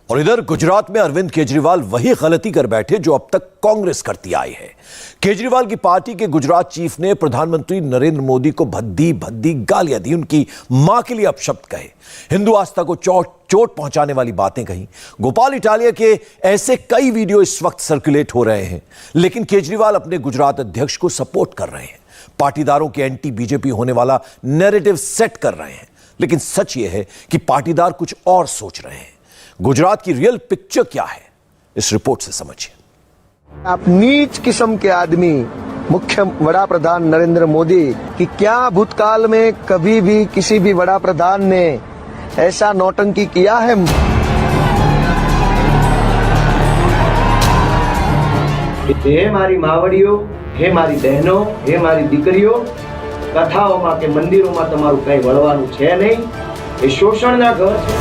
और इधर गुजरात में अरविंद केजरीवाल वही गलती कर बैठे जो अब तक कांग्रेस करती आई है। केजरीवाल की पार्टी के गुजरात चीफ ने प्रधानमंत्री नरेंद्र मोदी को भद्दी भद्दी गालियां दी, उनकी मां के लिए अपशब्द कहे, हिंदू आस्था को चोट पहुंचाने वाली बातें कही। गोपाल इटालिया के ऐसे कई वीडियो इस वक्त सर्कुलेट हो रहे हैं, लेकिन केजरीवाल अपने गुजरात अध्यक्ष को सपोर्ट कर रहे हैं, पाटीदारों के एंटी बीजेपी होने वाला नैरेटिव सेट कर रहे हैं। लेकिन सच यह है कि पाटीदार कुछ और सोच रहे हैं। गुजरात की रियल पिक्चर क्या है, इस रिपोर्ट से समझिए। आप नीच किस्म के आदमी मुख्य बड़ा प्रधान नरेंद्र मोदी कि क्या भूतकाल में कभी भी किसी भी बड़ा प्रधान ने ऐसा नौटंकी किया है? हे मारी मावड़ियों, हे मारी बहनों, हे मारी दीकरीओ, कथाओं के मंदिरों में तमारू कई वळवानुं छे नहीं। ये शोषणना घर छे।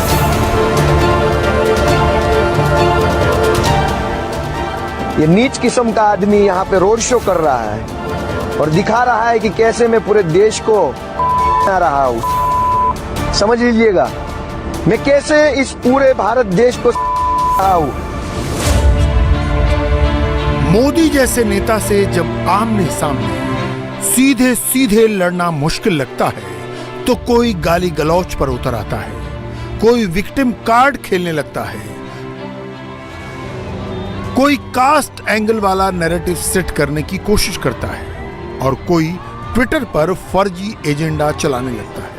ये नीच किस्म का आदमी यहाँ पे रोड शो कर रहा है और दिखा रहा है कि कैसे मैं पूरे देश को रहा हूँ। समझ लीजिएगा, मैं कैसे इस पूरे भारत देश को रहा हूँ। मोदी जैसे नेता से जब आमने सामने सीधे सीधे लड़ना मुश्किल लगता है तो कोई गाली गलौच पर उतर आता है, कोई विक्टिम कार्ड खेलने लगता है, कोई कास्ट एंगल वाला नैरेटिव सेट करने की कोशिश करता है और कोई ट्विटर पर फर्जी एजेंडा चलाने लगता है।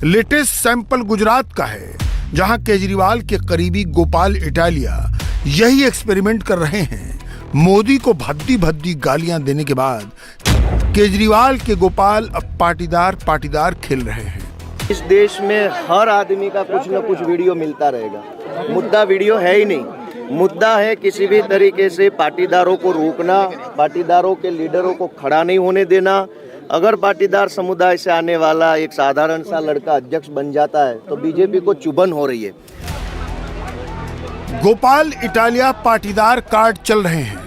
लेटेस्ट सैंपल गुजरात का है, जहां केजरीवाल के करीबी गोपाल इटालिया यही एक्सपेरिमेंट कर रहे हैं। मोदी को भद्दी भद्दी गालियां देने के बाद केजरीवाल के गोपाल अब पाटीदार खेल रहे हैं। इस देश में हर आदमी का कुछ न कुछ वीडियो मिलता रहेगा। मुद्दा वीडियो है ही नहीं, मुद्दा है किसी भी तरीके से पाटीदारों को रोकना, पाटीदारों के लीडरों को खड़ा नहीं होने देना। अगर पाटीदार समुदाय से आने वाला एक साधारण सा लड़का अध्यक्ष बन जाता है तो बीजेपी को चुभन हो रही है। गोपाल इटालिया पाटीदार कार्ड चल रहे हैं,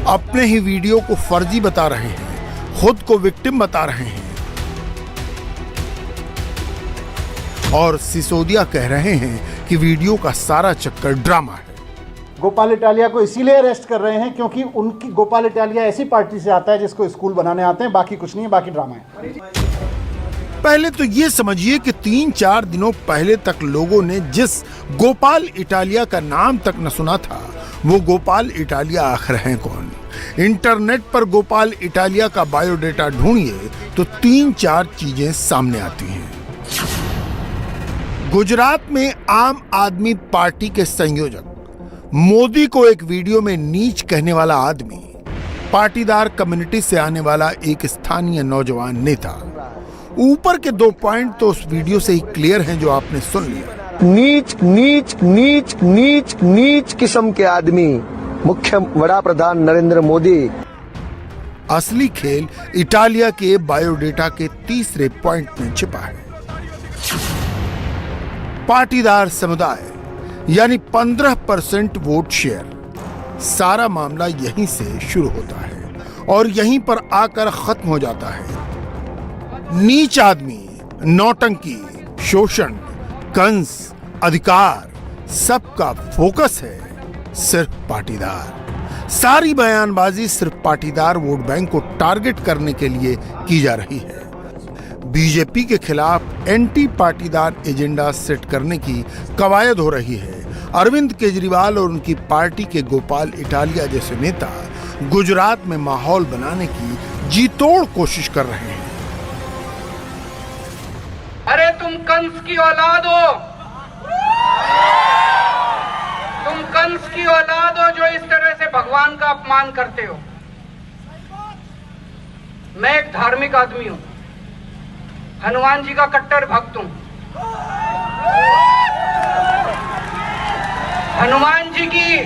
अपने ही वीडियो को फर्जी बता रहे हैं, खुद को विक्टिम बता रहे हैं और सिसोदिया कह रहे हैं कि वीडियो का सारा चक्कर ड्रामा है। गोपाल इटालिया को इसीलिए अरेस्ट कर रहे हैं क्योंकि उनकी गोपाल इटालिया ऐसी पार्टी से आता है जिसको स्कूल बनाने आते हैं, बाकी कुछ नहीं है, बाकी ड्रामा है। पहले तो ये समझिए कि 3-4 दिनों पहले तक लोगों ने जिस गोपाल इटालिया का नाम तक न सुना था, वो गोपाल इटालिया आखिर हैं कौन? इंटरनेट पर गोपाल इटालिया का बायोडेटा ढूंढिए तो 3-4 चीजें सामने आती हैं। गुजरात में आम आदमी पार्टी के संयोजक, मोदी को एक वीडियो में नीच कहने वाला आदमी, पाटीदार कम्युनिटी से आने वाला एक स्थानीय नौजवान नेता। ऊपर के 2 पॉइंट तो उस वीडियो से ही क्लियर हैं जो आपने सुन लिया। नीच नीच नीच नीच नीच किस्म के आदमी मुख्य बड़ा प्रधान नरेंद्र मोदी। असली खेल इटालिया के बायोडेटा के तीसरे पॉइंट में छिपा है। पाटीदार समुदाय यानी 15% वोट शेयर। सारा मामला यहीं से शुरू होता है और यहीं पर आकर खत्म हो जाता है। नीच आदमी, नौटंकी, शोषण, कंस, अधिकार, सबका फोकस है सिर्फ पाटीदार। सारी बयानबाजी सिर्फ पाटीदार वोट बैंक को टारगेट करने के लिए की जा रही है। बीजेपी के खिलाफ एंटी पाटीदार एजेंडा सेट करने की कवायद हो रही है। अरविंद केजरीवाल और उनकी पार्टी के गोपाल इटालिया जैसे नेता गुजरात में माहौल बनाने की जीतोड़ कोशिश कर रहे हैं। अरे तुम कंस की औलाद हो, तुम कंस की औलाद हो जो इस तरह से भगवान का अपमान करते हो। मैं एक धार्मिक आदमी हूं, हनुमान जी का कट्टर भक्त हूं। हनुमान जी की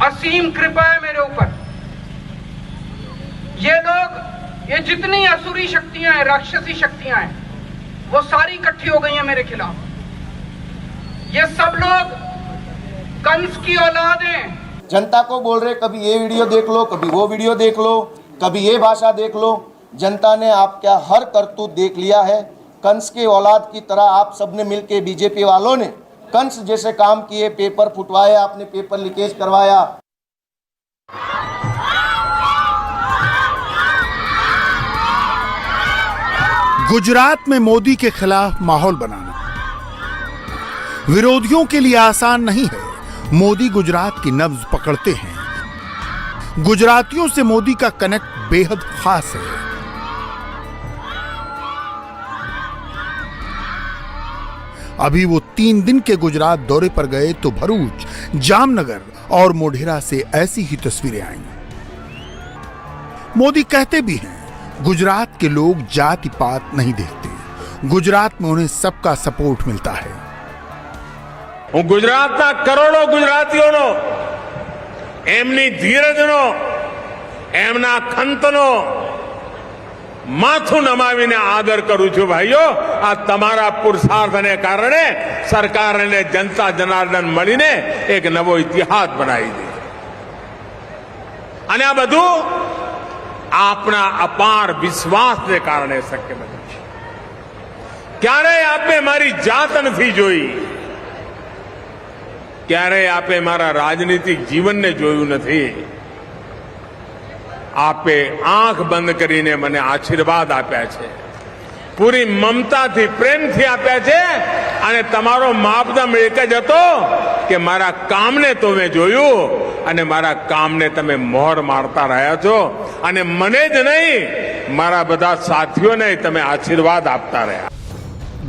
असीम कृपा है मेरे ऊपर। ये लोग, ये जितनी असुरी शक्तियां हैं, राक्षसी शक्तियां हैं, वो सारी इकट्ठी हो गई हैं मेरे खिलाफ। ये सब लोग कंस की औलाद हैं। जनता को बोल रहे कभी ये वीडियो देख लो, कभी वो वीडियो देख लो, कभी ये भाषा देख लो। जनता ने आपका हर करतूत देख लिया है। कंस के औलाद की तरह आप सबने मिलके बीजेपी वालों ने कंस जैसे काम किए, पेपर फुटवाया, आपने पेपर लीकेज करवाया। गुजरात में मोदी के खिलाफ माहौल बनाना विरोधियों के लिए आसान नहीं है। मोदी गुजरात की नब्ज पकड़ते हैं। गुजरातियों से मोदी का कनेक्ट बेहद खास है। अभी वो 3 दिन के गुजरात दौरे पर गए तो भरूच, जामनगर और मोढेरा से ऐसी ही तस्वीरें आईं। मोदी कहते भी हैं गुजरात के लोग जाति पात नहीं देखते, गुजरात में उन्हें सबका सपोर्ट मिलता है। गुजरातना करोड़ो गुजरातीओनो एमनी धीरजनो एमना खंतनो माथुं नमावीने आदर करूं छुं। भाईओ, आ तमारा पुरुषार्थने कारणे सरकार ने जनता जनार्दन मळीने एक नवो इतिहास बनावी दीधो अने आ बधुं आपना अपार विश्वासने कारणे शक्य बन्युं छे। क्यारेय आपे मारी जात नथी जोई, क्यारेय आपे मारा राजनीतिक जीवनने जोयुं नथी। आपे आंख बंद करीने मने आशीर्वाद आप्या छे, पूरी ममताथी प्रेमथी आप्या छे अने तमारो मापदंड एक ज हतो के मारा कामने तमे जोयुं अने मारा कामने तमे मोहर मारता रह्या छो अने मने ज नहीं मारा बधा साथीओने तमे आशीर्वाद आपता रह्या।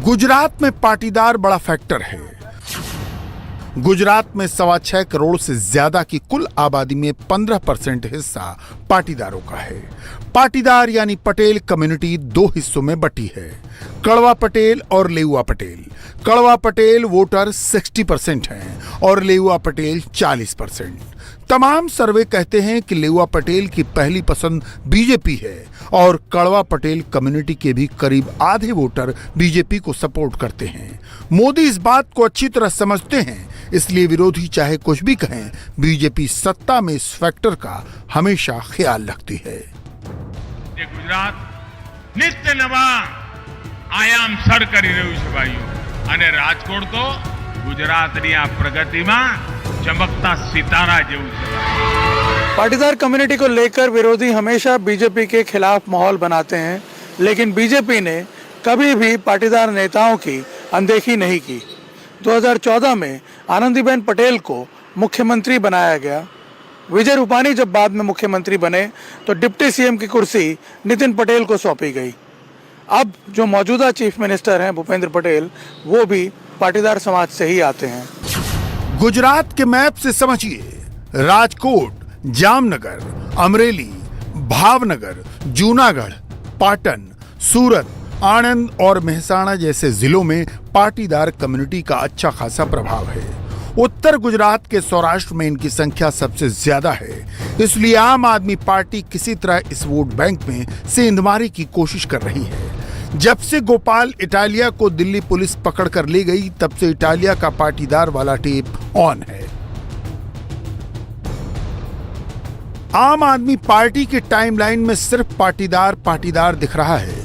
गुजरात में पाटीदार बड़ा फैक्टर है। गुजरात में 6.25 करोड़ से ज्यादा की कुल आबादी में 15% हिस्सा पाटीदारों का है। पाटीदार यानी पटेल कम्युनिटी 2 हिस्सों में बटी है, कड़वा पटेल और लेउआ पटेल। कड़वा पटेल वोटर 60% हैं और लेउआ पटेल 40%। तमाम सर्वे कहते हैं कि लेउआ पटेल की पहली पसंद बीजेपी है और कड़वा पटेल कम्युनिटी के भी करीब आधे वोटर बीजेपी को सपोर्ट करते हैं। मोदी इस बात को अच्छी तरह समझते हैं, इसलिए विरोधी चाहे कुछ भी कहें, बीजेपी सत्ता में इस फैक्टर का हमेशा ख्याल रखती है। गुजरात नित्य नवा आयाम सर करी રહ્યું છે ભાઈઓ અને રાજકોટ તો ગુજરાતની આ પ્રગતિમાં ચમકતા સિતારા જેવું છે। पाटीदार कम्युनिटी को लेकर विरोधी हमेशा बीजेपी के खिलाफ माहौल बनाते हैं, लेकिन बीजेपी ने कभी भी पाटीदार नेताओं की अनदेखी नहीं की। 2014 में आनंदीबेन पटेल को मुख्यमंत्री बनाया गया। विजय रूपानी जब बाद में मुख्यमंत्री बने तो डिप्टी सीएम की कुर्सी नितिन पटेल को सौंपी गई। अब जो मौजूदा चीफ मिनिस्टर हैं भूपेंद्र पटेल, वो भी पाटीदार समाज से ही आते हैं। गुजरात के मैप से समझिए, राजकोट, जामनगर, अमरेली, भावनगर, जूनागढ़, पाटन, सूरत, आणंद और मेहसाणा जैसे जिलों में पाटीदार कम्युनिटी का अच्छा खासा प्रभाव है। उत्तर गुजरात के सौराष्ट्र में इनकी संख्या सबसे ज्यादा है, इसलिए आम आदमी पार्टी किसी तरह इस वोट बैंक में सेंधमारी की कोशिश कर रही है। जब से गोपाल इटालिया को दिल्ली पुलिस पकड़ कर ले गई, तब से इटालिया का पाटीदार वाला टेप ऑन है। आम आदमी पार्टी की टाइमलाइन में सिर्फ पाटीदार पाटीदार दिख रहा है।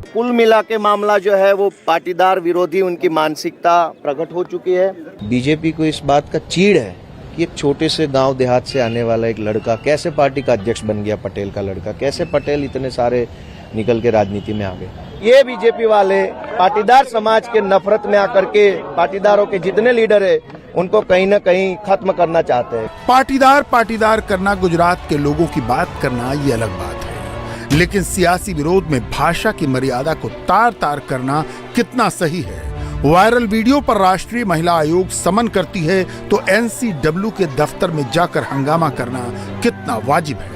कुल मिला के मामला जो है वो पाटीदार विरोधी उनकी मानसिकता प्रकट हो चुकी है। बीजेपी को इस बात का चीड़ है कि एक छोटे से गांव देहात से आने वाला एक लड़का कैसे पार्टी का अध्यक्ष बन गया, पटेल का लड़का कैसे पटेल इतने सारे निकल के राजनीति में आ गए। ये बीजेपी वाले पाटीदार समाज के नफरत में आकर के पाटीदारों के जितने लीडर है उनको कहीं न कहीं खत्म करना चाहते हैं। पाटीदार पाटीदार करना, गुजरात के लोगों की बात करना, ये अलग बात है, लेकिन सियासी विरोध में भाषा की मर्यादा को तार तार करना कितना सही है। वायरल वीडियो पर राष्ट्रीय महिला आयोग समन करती है तो एनसीडब्ल्यू के दफ्तर में जाकर हंगामा करना कितना वाजिब है।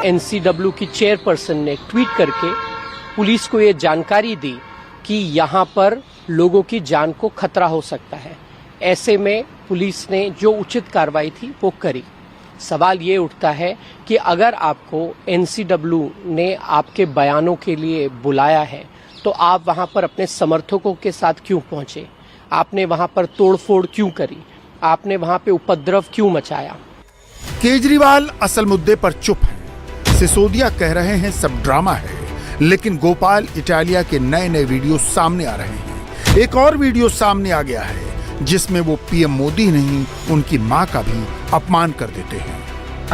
एनसीडब्ल्यू की चेयरपर्सन ने ट्वीट करके पुलिस को ये जानकारी दी कि यहाँ पर लोगों की जान को खतरा हो सकता है। ऐसे में पुलिस ने जो उचित कार्रवाई थी वो करी। सवाल ये उठता है कि अगर आपको एनसीडब्ल्यू ने आपके बयानों के लिए बुलाया है तो आप वहां पर अपने समर्थकों के साथ क्यों पहुंचे? आपने वहां पर तोड़फोड़ क्यों करी? आपने वहां पे उपद्रव क्यों मचाया? केजरीवाल असल मुद्दे पर चुप है। सिसोदिया कह रहे हैं सब ड्रामा है, लेकिन गोपाल इटालिया के नए नए वीडियो सामने आ रहे हैं। एक और वीडियो सामने आ गया है जिसमें वो पीएम मोदी नहीं उनकी मां का भी अपमान कर देते हैं।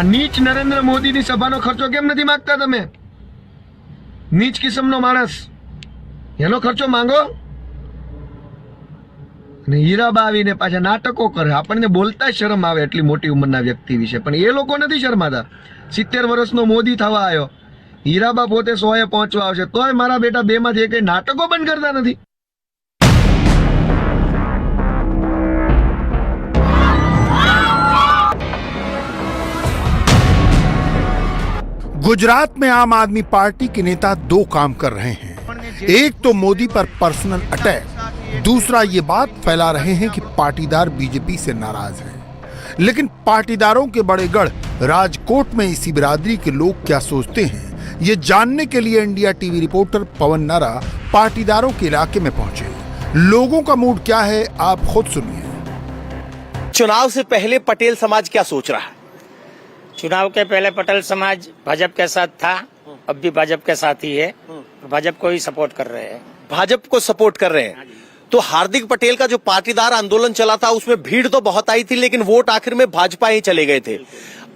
नीच नरेंद्र मोदी ની સભાનો ખર્ચો કેમ નથી માંગતા તમે? નીચ કિસ્મનો માણસ એનો ખર્ચો માંગો અને હીરાબા આવીને પાછા નાટકો કરે. આપણને બોલતા શરમ આવે એટલી મોટી ઉંમરના વ્યક્તિ વિશે, પણ એ લોકો નથી શરમાતા. 70 વર્ષનો મોદી થવા આવ્યો, હીરાબા પોતે 100એ પહોંચવા આવશે, તોય મારા બેટા બે માંથી એક નાટકો બંધ કરતા નથી. गुजरात में आम आदमी पार्टी के नेता दो काम कर रहे हैं। एक तो मोदी पर पर्सनल अटैक, दूसरा ये बात फैला रहे हैं कि पाटीदार बीजेपी से नाराज हैं। लेकिन पाटीदारों के बड़े गढ़ राजकोट में इसी बिरादरी के लोग क्या सोचते हैं, ये जानने के लिए इंडिया टीवी रिपोर्टर पवन नारा पाटीदारों के इलाके में पहुंचे। लोगों का मूड क्या है, आप खुद सुनिए। चुनाव से पहले पटेल समाज क्या सोच रहा है? चुनाव के पहले पटेल समाज भाजपा के साथ था, अब भी भाजपा के साथ ही है, भाजपा को ही सपोर्ट कर रहे हैं। भाजपा को सपोर्ट कर रहे हैं। तो हार्दिक पटेल का जो पाटीदार आंदोलन चला था उसमें भीड़ तो बहुत आई थी, लेकिन वोट आखिर में भाजपा ही चले गए थे।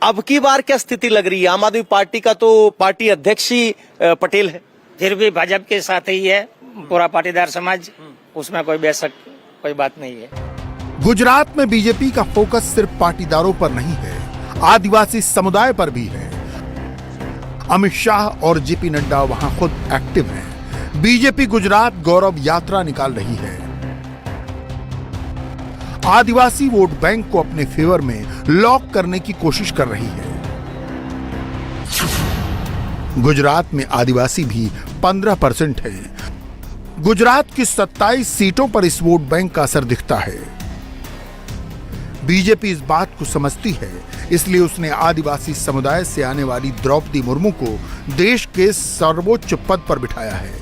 अब की बार क्या स्थिति लग रही है? आम आदमी पार्टी का तो पार्टी अध्यक्ष ही पटेल है, फिर भी भाजपा के साथ ही है पूरा पाटीदार समाज, उसमें कोई बेशक कोई बात नहीं है। गुजरात में बीजेपी का फोकस सिर्फ पाटीदारों पर नहीं है, आदिवासी समुदाय पर भी है। अमित शाह और जेपी नड्डा वहां खुद एक्टिव हैं। बीजेपी गुजरात गौरव यात्रा निकाल रही है। आदिवासी वोट बैंक को अपने फेवर में लॉक करने की कोशिश कर रही है। गुजरात में आदिवासी भी 15% है। गुजरात की 27 सीटों पर इस वोट बैंक का असर दिखता है। बीजेपी इस बात को समझती है, इसलिए उसने आदिवासी समुदाय से आने वाली द्रौपदी मुर्मू को देश के सर्वोच्च पद पर बिठाया है।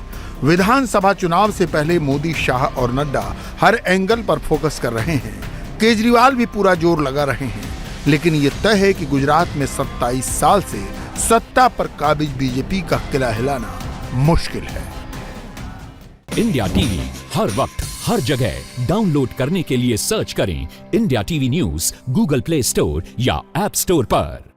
विधानसभा चुनाव से पहले मोदी, शाह और नड्डा हर एंगल पर फोकस कर रहे हैं। केजरीवाल भी पूरा जोर लगा रहे हैं, लेकिन ये तय है कि गुजरात में 27 साल से सत्ता पर काबिज बीजेपी का किला हिलाना मुश्किल है। इंडिया टीवी हर वक्त हर जगह डाउनलोड करने के लिए सर्च करें India TV news Google play store या ऐप स्टोर पर।